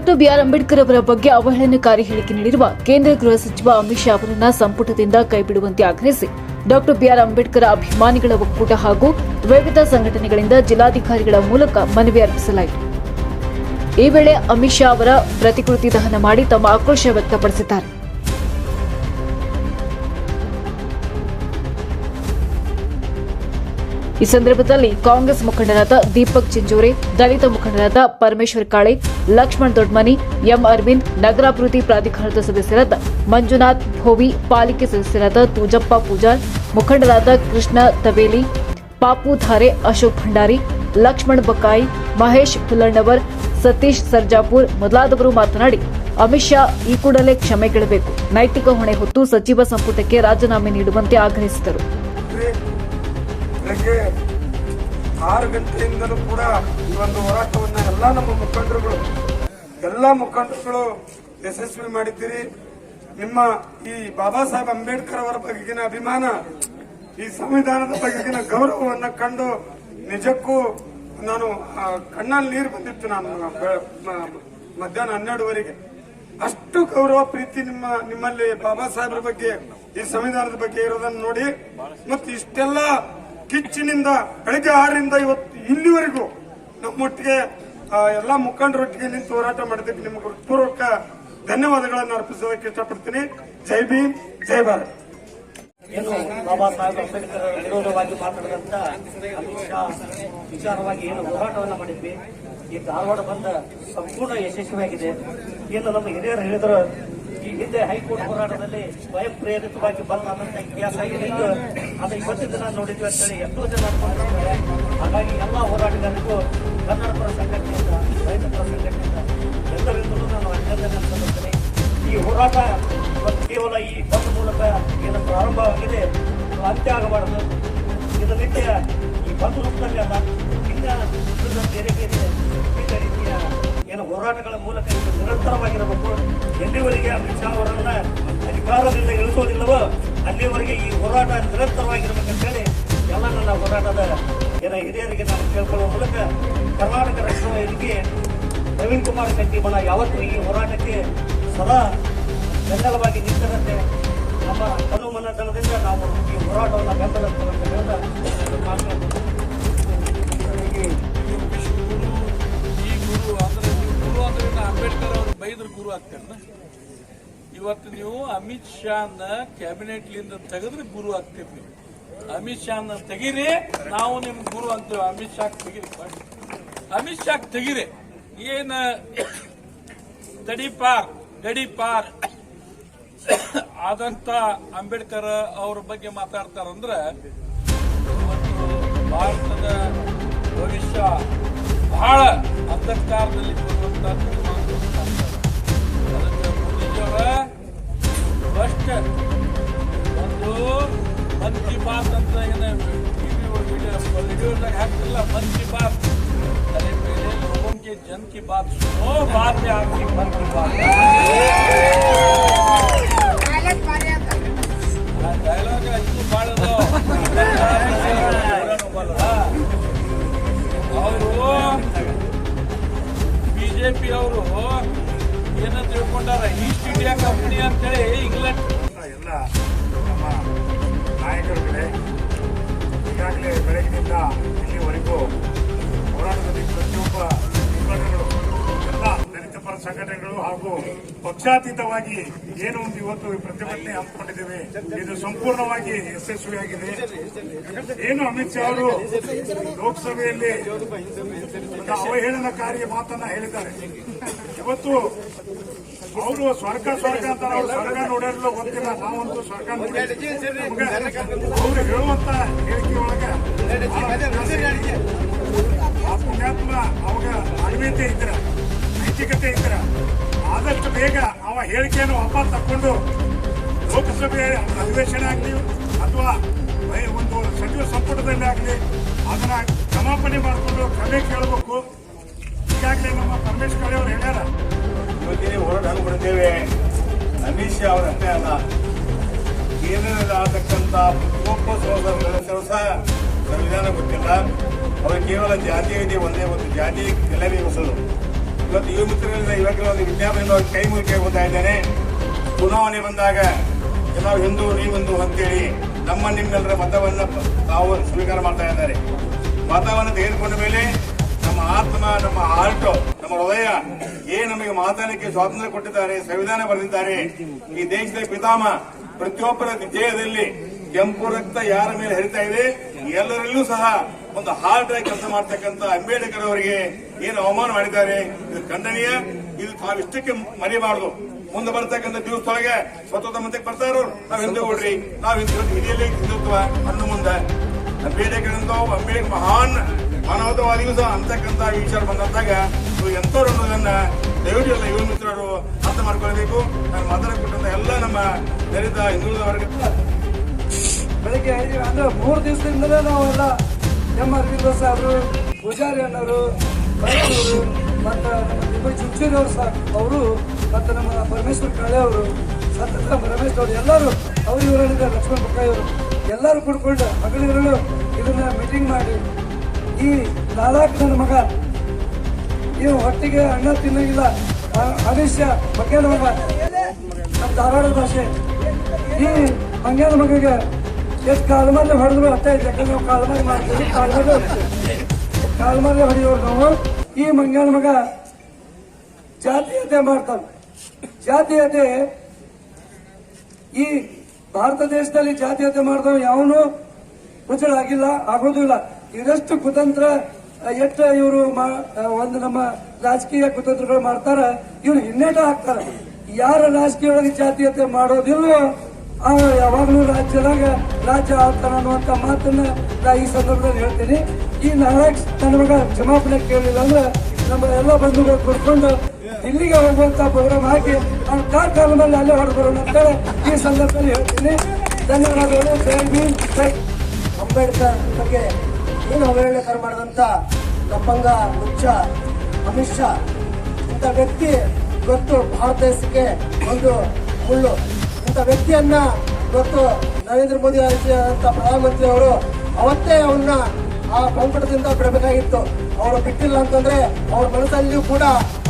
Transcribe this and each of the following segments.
Doctor B R Ambedkar ಅವರ ಬಗ್ಗೆ ಅವಹೇಳನಕಾರಿ ಹೇಳಿಕೆ ನೀಡಿರುವ ಕೇಂದ್ರ ಗೃಹ ಸಚಿವ ಅಮಿತ್ ಶಾ ಅವರನ್ನ ಸಂಪುಟದಿಂದ ಕೈಬಿಡುವಂತೆ ಆಗ್ರಹಿಸಿ ಡಾಕ್ಟರ್ ಬಿಆರ್ ಅಂಬೇಡ್ಕರ್ ಅಭಿಮಾನಿಗಳ ಒಕ್ಕೂಟ ಹಾಗೂ ವಿವಿಧ ಸಂಘಟನೆಗಳಿಂದ ಜಿಲ್ಲಾಧಿಕಾರಿಗಳ ಮೂಲಕ ಮನವಿ ಅರ್ಪಿಸಲಾಯಿತು. ಈ ವೇಳೆ ಅಮಿತ್ ಶಾ ಅವರ ಪ್ರತಿಕೃತಿ ದಹನ ಮಾಡಿ ತಮ್ಮ ಆಕ್ರೋಶ ವ್ಯಕ್ತಪಡಿಸಿದ್ದಾರೆ. ಈ ಸಂದರ್ಭದಲ್ಲಿ ಕಾಂಗ್ರೆಸ್ ಮುಖಂಡರಾದ ದೀಪಕ್ ಚಿಂಚೋರೆ, ದಲಿತ ಮುಖಂಡರಾದ ಪರಮೇಶ್ವರ್ ಕಾಳೆ, ಲಕ್ಷ್ಮಣ್ ದೊಡ್ಮನಿ, ಎಂ ಅರವಿಂದ್, ನಗರಾಭಿವೃದ್ಧಿ ಪ್ರಾಧಿಕಾರದ ಸದಸ್ಯರಾದ ಮಂಜುನಾಥ್ ಭೋವಿ, ಪಾಲಿಕೆ ಸದಸ್ಯರಾದ ತೂಜಪ್ಪ ಪೂಜಾರ್, ಮುಖಂಡರಾದ ಕೃಷ್ಣ ತವೇಲಿ, ಪಾಪು ಧಾರೆ, ಅಶೋಕ್ ಭಂಡಾರಿ, ಲಕ್ಷ್ಮಣ್ ಬಕಾಯಿ, ಮಹೇಶ್ ಹುಲ್ಲಣ್ಣವರ್, ಸತೀಶ್ ಸರ್ಜಾಪುರ್ ಮೊದಲಾದವರು ಮಾತನಾಡಿ ಅಮಿತ್ ಶಾ ಈ ಕೂಡಲೇ ಕ್ಷಮೆ ಕೇಳಬೇಕು, ನೈತಿಕ ಹೊಣೆ ಹೊತ್ತು ಸಚಿವ ಸಂಪುಟಕ್ಕೆ ರಾಜೀನಾಮೆ ನೀಡುವಂತೆ ಆಗ್ರಹಿಸಿದರು. ಬೆಳಗ್ಗೆ 6 ಗಂಟೆಯಿಂದಲೂ ಕೂಡ ಈ ಒಂದು ಹೋರಾಟವನ್ನ ಎಲ್ಲ ಮುಖಂಡರುಗಳು ಯಶಸ್ವಿ ಮಾಡಿದ್ದೀರಿ. ನಿಮ್ಮ ಈ ಬಾಬಾ ಸಾಹೇಬ್ ಅಂಬೇಡ್ಕರ್ ಅವರ ಬಗೆಗಿನ ಅಭಿಮಾನ, ಈ ಸಂವಿಧಾನದ ಬಗೆಗಿನ ಗೌರವವನ್ನ ಕಂಡು ನಿಜಕ್ಕೂ ನಾನು ಕಣ್ಣಲ್ಲಿ ನೀರು ಬಂದಿತ್ತು. ನಾನು ಮಧ್ಯಾಹ್ನ 12ವರೆಗೆ ಅಷ್ಟು ಗೌರವ ಪ್ರೀತಿ ನಿಮ್ಮಲ್ಲಿ ಬಾಬಾ ಸಾಹೇಬ್ರ ಬಗ್ಗೆ, ಈ ಸಂವಿಧಾನದ ಬಗ್ಗೆ ಇರೋದನ್ನು ನೋಡಿ, ಮತ್ತು ಇಷ್ಟೆಲ್ಲ ಕಿಚ್ಚಿನಿಂದ ಬೆಳಗ್ಗೆ 6ರಿಂದ ಇವತ್ತು ಇಲ್ಲಿವರೆಗೂ ನಮ್ಮೊಟ್ಟಿಗೆ ಎಲ್ಲಾ ಮುಖಂಡರೊಟ್ಟಿಗೆ ನಿಂತು ಹೋರಾಟ ಮಾಡಿದ್ದಕ್ಕೆ ನಿಮಗೆ ಹೃತ್ಪೂರ್ವಕ ಧನ್ಯವಾದಗಳನ್ನು ಅರ್ಪಿಸೋದಕ್ಕೆ ಇಷ್ಟಪಡ್ತೀನಿ. ಜೈ ಭೀಮ್, ಜೈ ಭಾರತ್. ಏನು ಬಾಬಾ ಸಾಹೇಬ್ ಅಂಬೇಡ್ಕರ್ ವಿರೋಧವಾಗಿ ಮಾತನಾಡಿದಂತ ಅಮಿತ್ ಶಾ ವಿಚಾರವಾಗಿ ಏನು ಹೋರಾಟವನ್ನ ಮಾಡಿದ್ವಿ, ಈ ಧಾರವಾಡ ಬಂದ ಸಂಪೂರ್ಣ ಯಶಸ್ವಿಯಾಗಿದೆ. ಏನು ನಮ್ಮ ಹಿರಿಯರು ಹೇಳಿದ್ರು, ಈ ಹಿಂದೆ ಹೈಕೋರ್ಟ್ ಹೋರಾಟದಲ್ಲಿ ಸ್ವಯಂ ಪ್ರೇರಿತವಾಗಿ ಬಂದಂತ ಇತಿಹಾಸ ಆಗಿದೆ. ಅದು ಇವತ್ತಿನ ದಿನ ನೋಡಿದ್ವಿ ಅಂತೇಳಿ ಎಷ್ಟೋ ಜನ ಅನ್ಕೊಂಡಿದ್ದಾರೆ. ಹಾಗಾಗಿ ಎಲ್ಲಾ ಹೋರಾಟಗಾರರಿಗೂ ಕನ್ನಡ ಪರ ಸಂಘಟನೆಯಿಂದ, ರೈತ ಪರ ಸಂಘಟನೆಯಿಂದ ಎಲ್ಲರಿಂದಲೂ ನಾನು ಅಭಿನಂದನೆ ಸಲ್ಲಿಸುತ್ತೇನೆ. ಈ ಹೋರಾಟ ಕೇವಲ ಈ ಬಂದ್ ಮೂಲಕ ಏನು ಪ್ರಾರಂಭವಾಗಿದೆ, ಅಂತ್ಯ ಆಗಬಾರದು. ಇದು ನಿತ್ಯ ಈ ಬಂದ್ ರೂಪದಲ್ಲಿ ಅಲ್ಲ, ಇನ್ನ ಬೇರೆ ಬೇರೆ ವಿವಿಧ ರೀತಿಯ ಏನು ಹೋರಾಟಗಳ ಮೂಲಕ ಇದು ನಿರಂತರವಾಗಿರಬೇಕು. ಎಲ್ಲಿವರೆಗೆ ಅಮಿತ್ ಶಾ ಅವರನ್ನ ಅಧಿಕಾರದಿಂದ ಇಳಿಸೋದಿಲ್ಲವೋ ಅಲ್ಲಿವರೆಗೆ ಈ ಹೋರಾಟ ನಿರಂತರವಾಗಿರಬೇಕಂತೇಳಿ ಎಲ್ಲ ನನ್ನ ಹೋರಾಟದ ಹಿರಿಯರಿಗೆ ನಾನು ಕೇಳ್ಕೊಳ್ಳುವ ಮೂಲಕ ಕರ್ನಾಟಕ ರಕ್ಷಣಾ ವೇದಿಕೆ ಪ್ರವೀಣ್ ಕುಮಾರ್ ಕಟ್ಟಿಮಠ ಯಾವತ್ತೂ ಈ ಹೋರಾಟಕ್ಕೆ ಸದಾ ಬೆಂಬಲವಾಗಿ ನಿಂತರಂತೆ ನಮ್ಮ ತನುಮನತನದಿಂದ ನಾವು ಈ ಹೋರಾಟವನ್ನು ಬೆಂಬಲಿಸುವಂತ ಅಂಬೇಡ್ಕರ್ ಅವರು ಬೈದ್ರು ಗುರು ಆಗ್ತಾರ. ಇವತ್ತು ನೀವು ಅಮಿತ್ ಶಾನ ಕ್ಯಾಬಿನೆಟ್ಲಿಂದ ತೆಗೆದ್ರೆ ಗುರು ಆಗ್ತೀರಿ. ಅಮಿತ್ ಶಾನ ತೆಗೀರಿ, ನಾವು ನಿಮ್ ಗುರು ಅಂತೇವೆ. ಅಮಿತ್ ಶಾ ತೆಗೀರಿ, ಅಮಿತ್ ಶಾ ತೆಗೀರಿ. ಏನ ಗಡಿಪಾರ್ ಆದಂತ ಅಂಬೇಡ್ಕರ್ ಅವ್ರ ಬಗ್ಗೆ ಮಾತಾಡ್ತಾರಂದ್ರ ಇವತ್ತು ಭಾರತದ ಭವಿಷ್ಯ ಬಹಳ ಅಂಧಕಾರದಲ್ಲಿ ಬರುವಂತ ಅದಕ್ಕೆ ಮೋದಿಜಿಯವರ ಫಸ್ಟ್ ಒಂದು ಮನ್ ಕಿ ಬಾತ್ ಅಂತ ವಿಡಿಯೋದಾಗ ಹಾಕ್ತಿಲ್ಲ, ಮನ್ ಕಿ ಬಾತ್ अरे पहले लोगों के जन की बात सुनो, बाद में आपकी मन की बात. डायलॉग ಇದು ಬಾಳದು ಅವರು ಬಿಜೆಪಿ ಅವರು ಏನಂತ ತಿಳ್ಕೊಂಡಾರ, ಈಸ್ಟ್ ಇಂಡಿಯಾ ಕಂಪನಿ ಅಂತೇಳಿ ಇಂಗ್ಲೆಂಡ್ ಎಲ್ಲ ನಮ್ಮ ನಾಯಕರುಗಳೇ ಈಗಾಗಲೇ ಬೆಳಗಿನಿಂದ ಇಲ್ಲಿವರೆಗೂ ಹೋರಾಟದಲ್ಲಿ ಪ್ರತಿಯೊಬ್ಬ ಮುಖಂಡರು, ಎಲ್ಲ ದಲಿತ ಪರ ಸಂಘಟನೆಗಳು ಹಾಗೂ ಪಕ್ಷಾತೀತವಾಗಿ ಏನು ಒಂದು ಇವತ್ತು ಪ್ರತಿಭಟನೆ ಹಮ್ಮಿಕೊಂಡಿದ್ದೇವೆ, ಇದು ಸಂಪೂರ್ಣವಾಗಿ ಯಶಸ್ವಿಯಾಗಿದೆ. ಏನು ಅಮಿತ್ ಶಾ ಅವರು ಲೋಕಸಭೆಯಲ್ಲಿ ಒಂದು ಅವಹೇಳನಕಾರಿ ಮಾತನ್ನ ಹೇಳಿದ್ದಾರೆ. ಇವತ್ತು ಅವರು ಸ್ವರ್ಗ ಅಂತ ಅವ್ರು ಸ್ವರ್ಗ ನೋಡಿರಲು ಗೊತ್ತಿಲ್ಲ, ನಾವಂತೂ ಸ್ವರ್ಗ ನೋಡಿ. ಅವರು ಹೇಳುವಂತ ಹೇಳಿಕೆ ಒಳಗೆ ಆ ಪುಣ್ಯಾತ್ಮ ಅವಾಗ ಮಾನವೀಯತೆ ಇದ್ರ, ನೈತಿಕತೆ ಇದ್ರ ಆದಷ್ಟು ಬೇಗ ಅವ ಹೇಳಿಕೆಯನ್ನು ವಾಪಸ್ ತಕ್ಕೊಂಡು ಲೋಕಸಭೆ ಅಧಿವೇಶನ ಆಗಲಿ ಅಥವಾ ಒಂದು ಸಚಿವ ಸಂಪುಟದಲ್ಲಿ ಆಗಲಿ ಅದನ್ನ ಕ್ಷಮಾಪಣೆ ಮಾಡಿಕೊಂಡು ಕ್ಷಮೆ ಕೇಳಬೇಕು. ಈಗಾಗಲೇ ನಮ್ಮ ಪರಮೇಶ್ವರ್ ಕಾಳೆ ಅವರು ಹೇಳ್ಯಾರ, ಇವತ್ತಿನ ಹೋರಾಟ ಹಮ್ಮಿಕೊಂಡಿದ್ದೇವೆ. ಅಮಿತ್ ಶಾ ಅವರಷ್ಟೇ ಅಲ್ಲ, ಕೇಂದ್ರದಲ್ಲಾಗತಕ್ಕಂಥ ಪ್ರತಿಯೊಬ್ಬ ಸಹೋದರರು ಸಹ ಸಂವಿಧಾನ ಗೊತ್ತಿಲ್ಲ. ಅವರು ಕೇವಲ ಜಾತಿ ಇದೆ, ಒಂದೇ ಒಂದು ಜಾತಿ ಗಲಭೆ ಹೊಸದು. ಇವತ್ತು ಯುವ ಮಿತ್ರರಿಂದ ಯುವಕರ ಒಂದು ವಿಜ್ಞಾಪನೆ ಕೈ ಮೂಲಕ ಹೋಗ್ತಾ ಇದ್ದೇನೆ. ಚುನಾವಣೆ ಬಂದಾಗ ನಾವು ಹಿಂದೂ ನೀವೊಂದು ಅಂತೇಳಿ ನಿಮ್ಮೆಲ್ಲರ ಮತವನ್ನು ತಾವು ಸ್ವೀಕಾರ ಮಾಡ್ತಾ ಇದ್ದಾರೆ. ಮತವನ್ನು ತೆಗೆದುಕೊಂಡ ಮೇಲೆ ನಮ್ಮ ಆತ್ಮ, ನಮ್ಮ ಹಾರ್ಟ್, ನಮ್ಮ ಹೃದಯ ನಮಗೆ ಮಾತಾಡಲಿಕ್ಕೆ ಸ್ವಾತಂತ್ರ್ಯ ಕೊಟ್ಟಿದ್ದಾರೆ, ಸಂವಿಧಾನ ಬರೆದಿದ್ದಾರೆ. ಈ ದೇಶದ ಪಿತಾಮಹ ಪ್ರತಿಯೊಬ್ಬರ ದೇಹದಲ್ಲಿ ಕೆಂಪು ರಕ್ತ ಯಾರ ಮೇಲೆ ಹರಿತಾ ಇದೆ, ಎಲ್ಲರಲ್ಲೂ ಸಹ ಒಂದು ಹಾರ್ಟ್ ಆಗಿ ಕೆಲಸ ಮಾಡ್ತಕ್ಕಂಥ ಅಂಬೇಡ್ಕರ್ ಅವರಿಗೆ ಏನು ಅವಮಾನ ಮಾಡಿದ್ದಾರೆ, ಇದು ಖಂಡನೀಯ. ಇದು ತಾವಿಷ್ಟಕ್ಕೆ ಮರಿಬಾರದು. ಮುಂದೆ ಬರ್ತಕ್ಕಂಥ ದಿವಸದೊಳಗೆ ಸ್ವತಂತ್ರ ಮಂತ್ರಿಗೆ ಬರ್ತಾರೋ ನಾವ್ ಹಿಂದೂಗಳ್ರಿ, ನಾವ್ ಹಿರಿಯಲ್ಲಿ ಹಿಂದುತ್ವ ಅನ್ನು ಮುಂದೆ ಅಂಬೇಡ್ಕರ್ ಅಂಬೇಡ್ಕರ್ ಮಹಾನ್ ಮಾನವತಾವಾದಿಗೂ ಸಹ ಅಂತಕ್ಕಂಥ ವಿಚಾರ ಬಂದಂತಾಗ ಎಂತವ್ರು ಅನ್ನೋದನ್ನ ದಯವಿಟ್ಟು ಎಲ್ಲ ಯುವ ಮಿತ್ರರು ಅರ್ಥ ಮಾಡ್ಕೊಳ್ಬೇಕು. ನಾನು ಮಾತಾಡಕೊಟ್ಟಂತ ಎಲ್ಲ ನಮ್ಮ ದಲಿತ ಹಿಂದುಳಿದ ವರ್ಗ ಬೆಳಿಗ್ಗೆ ಅಂದ್ರೆ 3 ದಿವಸದಿಂದಲೇ ನಾವೆಲ್ಲ ಎಂ ಅರವಿಂದ ಸಾಹೇಬರು, ಪೂಜಾರಿ ಅಣ್ಣವರು, ಬೈರವರು, ಮತ್ತು ನಮ್ಮ ದಿಬ್ಬ ಚುಂಚೂರಿ ಅವರು ಸಹ ಅವರು, ಮತ್ತು ನಮ್ಮ ಪರಮೇಶ್ವರ್ ಕಾಳೆ ಅವರು, ಸತತ ರಮೇಶ್ ಅವರು, ಎಲ್ಲರೂ ಅವರು ಇವರಲ್ಲಿದ್ದ ಲಕ್ಷ್ಮಣ ಬೊಕ್ಕಾಯಿ ಅವರು ಎಲ್ಲರೂ ಕೂಡ್ಕೊಂಡು ಹಗಲಿರಲು ಇದನ್ನ ಮೀಟಿಂಗ್ ಮಾಡಿ ಈ ಲಾಲಾಕ್ ನನ್ನ ಮಗ ಇವು ಹೊಟ್ಟಿಗೆ ಅನ್ನ ತಿನ್ನಂಗಿಲ್ಲ, ಅಮಿತ್ ಮಂಗ್ಯಾನ ಮಗ, ನಮ್ಮ ಧಾರವಾಡ ಭಾಷೆ, ಈ ಮಂಗ್ಯಾನ ಮಗಗೆ ಎಷ್ಟು ಕಾಲ್ಮರ್ಲೆ ಹೊಡೆದ್ರು ಅಷ್ಟೇ. ಯಾಕಂದ್ರೆ ನಾವು ಕಾಲ್ಮರ್ಲೆ ಮಾಡ್ತೀವಿ, ಕಾಲ್ಮರ್ಲೆ ಹೊಡೆಯೋರು ನಾವು. ಈ ಮಂಗ್ಯಾನ ಮಗ ಜಾತೀಯತೆ ಮಾಡ್ತಾನೆ. ಜಾತೀಯತೆ ಈ ಭಾರತ ದೇಶದಲ್ಲಿ ಜಾತೀಯತೆ ಮಾಡಿದವ ಯಾವನು ಹುಚ್ಚಳಾಗಿಲ್ಲ, ಆಗೋದು ಇಲ್ಲ. ಇವರಷ್ಟು ಕುತಂತ್ರ ಎಷ್ಟು ಇವರು ಒಂದು ನಮ್ಮ ರಾಜಕೀಯ ಕುತಂತ್ರಗಳು ಮಾಡ್ತಾರ, ಇವ್ರು ಹಿನ್ನೆಟ ಹಾಕ್ತಾರ. ಯಾರ ರಾಜಕೀಯ ಒಳಗೆ ಜಾತೀಯತೆ ಮಾಡೋದಿಲ್ವೋ ಅವ ಯಾವಾಗಲೂ ರಾಜ್ಯದಾಗ ರಾಜ್ಯ ಆಗ್ತಾನ ಅನ್ನುವಂತ ಮಾತನ್ನ ನಾ ಈ ಸಂದರ್ಭದಲ್ಲಿ ಹೇಳ್ತೀನಿ. ಈ ನಾಯಕ್ ನನ್ನ ಮಗ ಕ್ಷಮಾಪಣೆ ಕೇಳಿಲ್ಲ ಅಂದ್ರೆ ನಮ್ಮ ಎಲ್ಲ ಬಂಧುಗಳು ಕುಡ್ಕೊಂಡು ದಿಲ್ಲಿಗೆ ಹೋಗುವಂತ ಪ್ರೋಗ್ರಾಮ್ ಹಾಕಿ ಅವ್ನ ಕಾಲ ಮೇಲೆ ಅಲ್ಲೇ ಹೊಡೆದ್ರು ಅಂತ ಈ ಸಂದರ್ಭದಲ್ಲಿ ಹೇಳ್ತೀನಿ. ಧನ್ಯವಾದಗಳು. ಜೈ ಭೀಮ್, ಜೈ ಅಂಬೇಡ್ಕರ್ ಬಗ್ಗೆ ಏನು ಅವಹೇಳನಕಾರ ಮಾಡಿದಂತ ಲಪ್ಪಂಗ ಹುಚ್ಚ ಅಮಿತ್ ಶಾ ಇಂಥ ವ್ಯಕ್ತಿ ಇವತ್ತು ಭಾರತ ದೇಶಕ್ಕೆ ಒಂದು ಮುಳ್ಳು. ಇಂಥ ವ್ಯಕ್ತಿಯನ್ನ ಇವತ್ತು ನರೇಂದ್ರ ಮೋದಿ ಅಂತ ಪ್ರಧಾನಮಂತ್ರಿ ಅವರು ಅವತ್ತೇ ಅವನ್ನ ಆ ಸಂಕಟದಿಂದ ಬಿಡಬೇಕಾಗಿತ್ತು. ಅವರು ಬಿಟ್ಟಿಲ್ಲ ಅಂತಂದ್ರೆ ಅವ್ರ ಮನಸ್ಸಲ್ಲಿಯೂ ಕೂಡ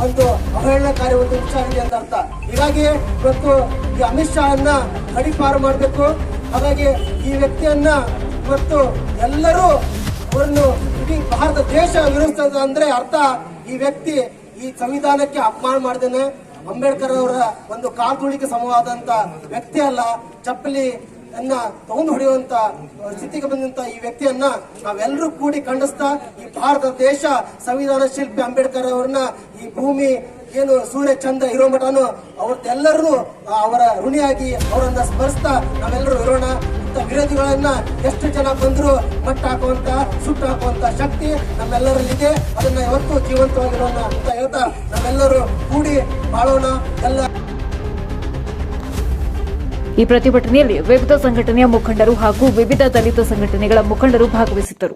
ಒಂದು ಅವಹೇಳನಕಾರಿ ಒಂದು ವಿಚಾರ ಇದೆ ಅಂತ ಅರ್ಥ. ಹೀಗಾಗಿ ಇವತ್ತು ಈ ಅಮಿತ್ ಶಾ ಅನ್ನ ಗಡೀಪಾರು ಮಾಡಬೇಕು. ಹಾಗಾಗಿ ಈ ವ್ಯಕ್ತಿಯನ್ನ ಇವತ್ತು ಎಲ್ಲರೂ ಅವರನ್ನು ಇಡೀ ಭಾರತ ದೇಶ ವಿರೋಧಿಸ್ತದೆ ಅಂದ್ರೆ ಅರ್ಥ ಈ ವ್ಯಕ್ತಿ ಈ ಸಂವಿಧಾನಕ್ಕೆ ಅಪಮಾನ ಮಾಡಿದ್ದೇನೆ. ಅಂಬೇಡ್ಕರ್ ಅವರ ಒಂದು ಕಾಲ್ತುಳಿಕೆ ಸಮವಾದಂತ ವ್ಯಕ್ತಿ ಅಲ್ಲ. ಚಪ್ಪಲಿ ಅನ್ನ ತಗೊಂಡು ಹೊಡೆಯುವಂತ ಸ್ಥಿತಿಗೆ ಬಂದಂತ ಈ ವ್ಯಕ್ತಿಯನ್ನ ನಾವೆಲ್ಲರೂ ಕೂಡಿ ಖಂಡಿಸ್ತಾ ಈ ಭಾರತ ದೇಶ ಸಂವಿಧಾನ ಶಿಲ್ಪಿ ಅಂಬೇಡ್ಕರ್ ಅವ್ರನ್ನ ಈ ಭೂಮಿ ಏನು ಸೂರ್ಯ ಚಂದ್ರ ಇರೋ ಮಠನು ಅವ್ರದ್ದೆಲ್ಲರೂ ಅವರ ಋಣಿಯಾಗಿ ಅವರನ್ನ ಸ್ಮರಿಸ್ತಾ ನಾವೆಲ್ಲರೂ ಇರೋಣ. ಇಂಥ ವಿರೋಧಿಗಳನ್ನ ಎಷ್ಟು ಜನ ಬಂದ್ರು ಮಟ್ಟ ಹಾಕುವಂತ ಸುಟ್ಟು ಹಾಕುವಂತ ಶಕ್ತಿ ನಮ್ಮೆಲ್ಲರಲ್ಲಿದೆ. ಅದನ್ನ ಯಾವತ್ತೂ ಜೀವಂತವಾಗಿರೋಣ ಅಂತ ಹೇಳ್ತಾ ನಾವೆಲ್ಲರೂ ಕೂಡಿ ಬಾಳೋಣ. ಎಲ್ಲ ಈ ಪ್ರತಿಭಟನೆಯಲ್ಲಿ ವಿವಿಧ ಸಂಘಟನೆಯ ಮುಖಂಡರು ಹಾಗೂ ವಿವಿಧ ದಲಿತ ಸಂಘಟನೆಗಳ ಮುಖಂಡರು ಭಾಗವಹಿಸಿದ್ದರು.